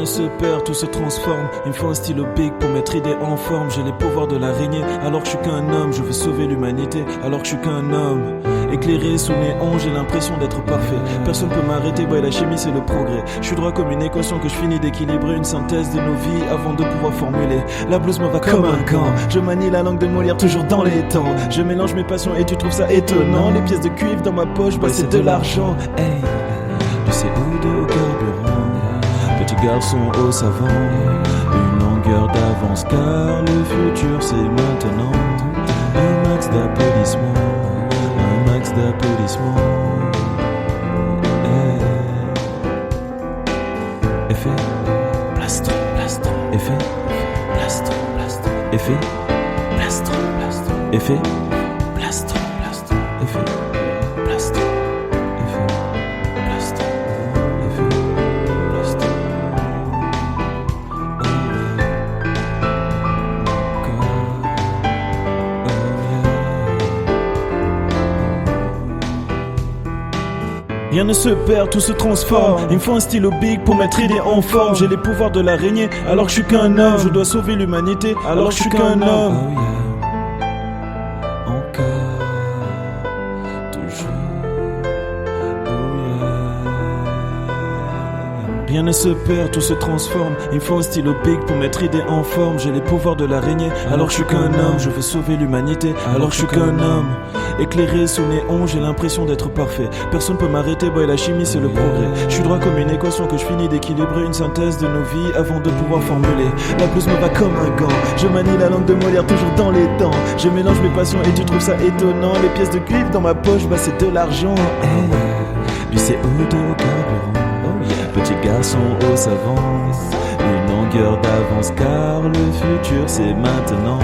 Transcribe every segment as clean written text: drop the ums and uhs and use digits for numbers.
ne se perd, tout se transforme. Il me faut un stylo big pour mettre idée en forme. J'ai les pouvoirs de l'araignée, alors que je suis qu'un homme. Je veux sauver l'humanité, alors que je suis qu'un homme. Éclairé sous néon, j'ai l'impression d'être parfait. Personne peut m'arrêter, boy, la chimie c'est le progrès. Je suis droit comme une équation que je finis d'équilibrer. Une synthèse de nos vies avant de pouvoir formuler. La blouse me va comme un gant. Je manie la langue de Molière toujours dans les temps. Je mélange mes passions et tu trouves ça étonnant. Les pièces de cuivre dans ma poche, boy, c'est de l'argent. Hey, du CO2 au carburant. Petit garçon au savant, une longueur d'avance car le futur c'est maintenant. Un max d'applaudissements, un max d'applaudissements. Effet, plastron, plastron. Effet, plastron, plastron. Effet, plastron, plastron. Effet, plastron, plastron. Effet, plastron. Rien ne se perd, tout se transforme. Il me faut un stylo big pour mettre idée en forme. J'ai les pouvoirs de l'araignée, alors que je suis qu'un homme. Je dois sauver l'humanité, alors que je suis qu'un homme. Oh yeah. Encore, toujours. Oh yeah. Rien ne se perd, tout se transforme. Il me faut un stylo big pour mettre idée en forme. J'ai les pouvoirs de l'araignée, alors que je suis qu'un homme. Je veux sauver l'humanité, alors que je suis qu'un homme. Éclairé sous néon, j'ai l'impression d'être parfait. Personne peut m'arrêter, boy, la chimie c'est le progrès. Je suis droit comme une équation que je finis d'équilibrer. Une synthèse de nos vies avant de pouvoir formuler. La blouse me va comme un gant. Je manie la langue de Molière toujours dans les temps. Je mélange mes passions et tu trouves ça étonnant. Les pièces de cuivre dans ma poche, bah c'est de l'argent. Hey, du CO2 au carburant. Petit garçon au savant, une longueur d'avance car le futur c'est maintenant.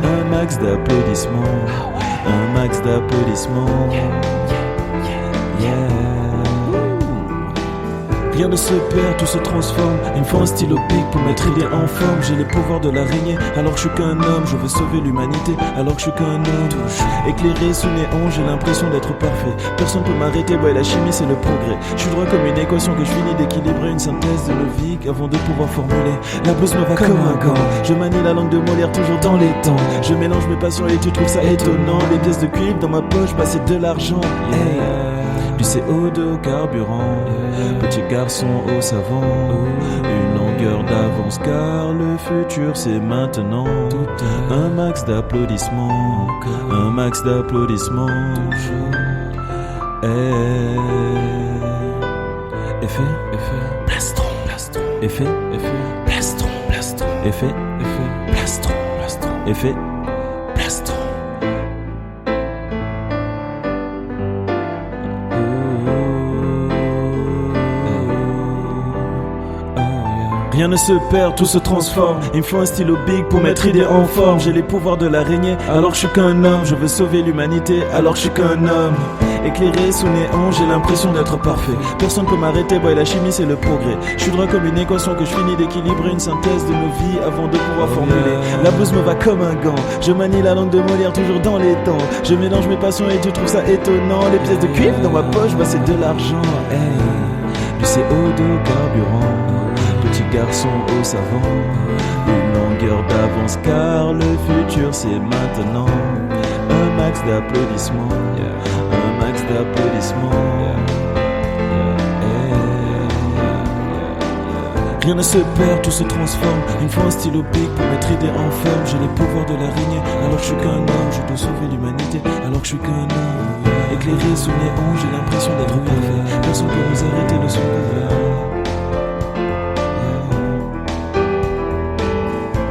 Un max d'applaudissements, un max d'applaudissements. Yeah. Rien ne se perd, tout se transforme. Il me faut un stylo big pour mettre idée en forme. J'ai les pouvoirs de l'araignée, alors que je suis qu'un homme. Je veux sauver l'humanité, alors que je suis qu'un homme. Éclairé sous néon, j'ai l'impression d'être parfait. Personne peut m'arrêter, boy, la chimie c'est le progrès. Je suis droit comme une équation que je finis d'équilibrer. Une synthèse de nos vies avant de pouvoir formuler. La blouse me va comme un gant. Je manie la langue de Molière toujours dans les temps. Je mélange mes passions et tu trouves ça étonnant. Les pièces de cuivre dans ma poche, bah c'est de l'argent. Hey. Du CO2 au carburant, petit garçon au savant, une longueur d'avance car le futur c'est maintenant. Un max d'applaudissements, un max d'applaudissements. Effet, plastron, plastron. Effet, plastron, plastron. Effet, plastron, plastron. Effet, plastron. Rien ne se perd, tout se transforme. Il me faut un stylo big pour mettre idée en forme. J'ai les pouvoirs de l'araignée, alors que je suis qu'un homme. Je veux sauver l'humanité, alors que je suis qu'un homme. Éclairé sous néon, j'ai l'impression d'être parfait. Personne peut m'arrêter, boy, la chimie c'est le progrès. Je suis droit comme une équation que je finis d'équilibrer. Une synthèse de nos vies avant de pouvoir formuler. La blouse me va comme un gant. Je manie la langue de Molière toujours dans les temps. Je mélange mes passions et tu trouves ça étonnant. Les pièces de cuivre dans ma poche, bah c'est de l'argent. Hey, du CO2 au carburant, petit garçon au savant, une longueur d'avance car le futur c'est maintenant. Un max d'applaudissements, un max d'applaudissements. Rien ne se perd, tout se transforme. Il me faut un stylo big pour mettre idée en forme. J'ai les pouvoirs de l'araignée, alors que je suis qu'un homme. Je dois sauver l'humanité, alors que je suis qu'un homme. Éclairé sous néon, j'ai l'impression d'être parfait. Personne peut nous arrêter, le son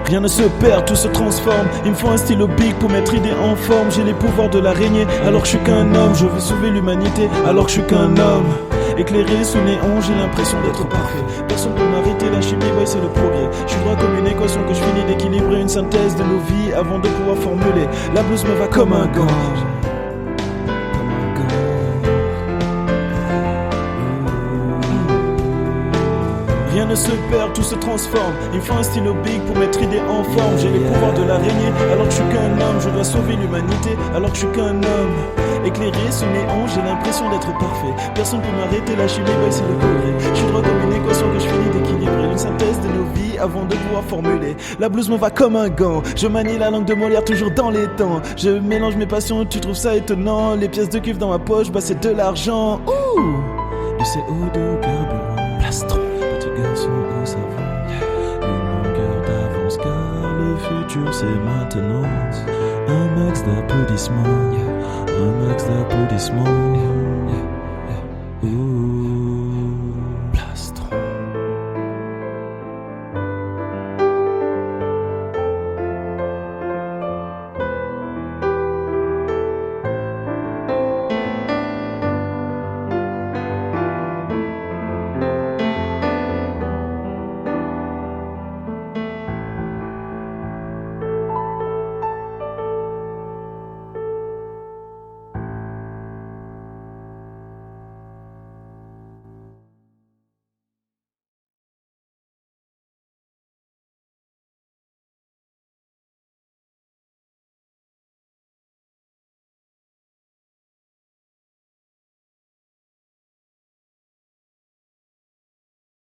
Rien ne se perd, tout se transforme. Il me faut un stylo big pour mettre idée en forme. J'ai les pouvoirs de l'araignée, alors que je suis qu'un homme. Je veux sauver l'humanité, alors que je suis qu'un homme. Éclairé sous néon, j'ai l'impression d'être parfait. Personne peut m'arrêter, la chimie, boy, c'est le progrès. Je suis droit comme une équation que je finis d'équilibrer. Une synthèse de nos vies avant de pouvoir formuler. La blouse me va comme un gant. Rien ne se perd, tout se transforme. Il faut un stylo big pour mettre idée en forme. J'ai les pouvoirs de l'araignée, alors que je suis qu'un homme. Je dois sauver l'humanité, alors que je suis qu'un homme. Éclairé sous néon, j'ai l'impression d'être parfait. Personne peut m'arrêter, la chimie, boy, c'est le progrès. Je suis droit comme une équation que je finis d'équilibrer. avant de pouvoir formuler. La blouse me va comme un gant. Je manie la langue de Molière toujours dans les temps. Je mélange mes passions, tu trouves ça étonnant. Les pièces de cuivre dans ma poche, bah c'est de l'argent. Ouh, du CO2 carburant. Plastron, petit garçon au savon. Une longueur d'avance car le futur c'est maintenant. Un max d'applaudissements. Un max d'applaudissements. Ouh.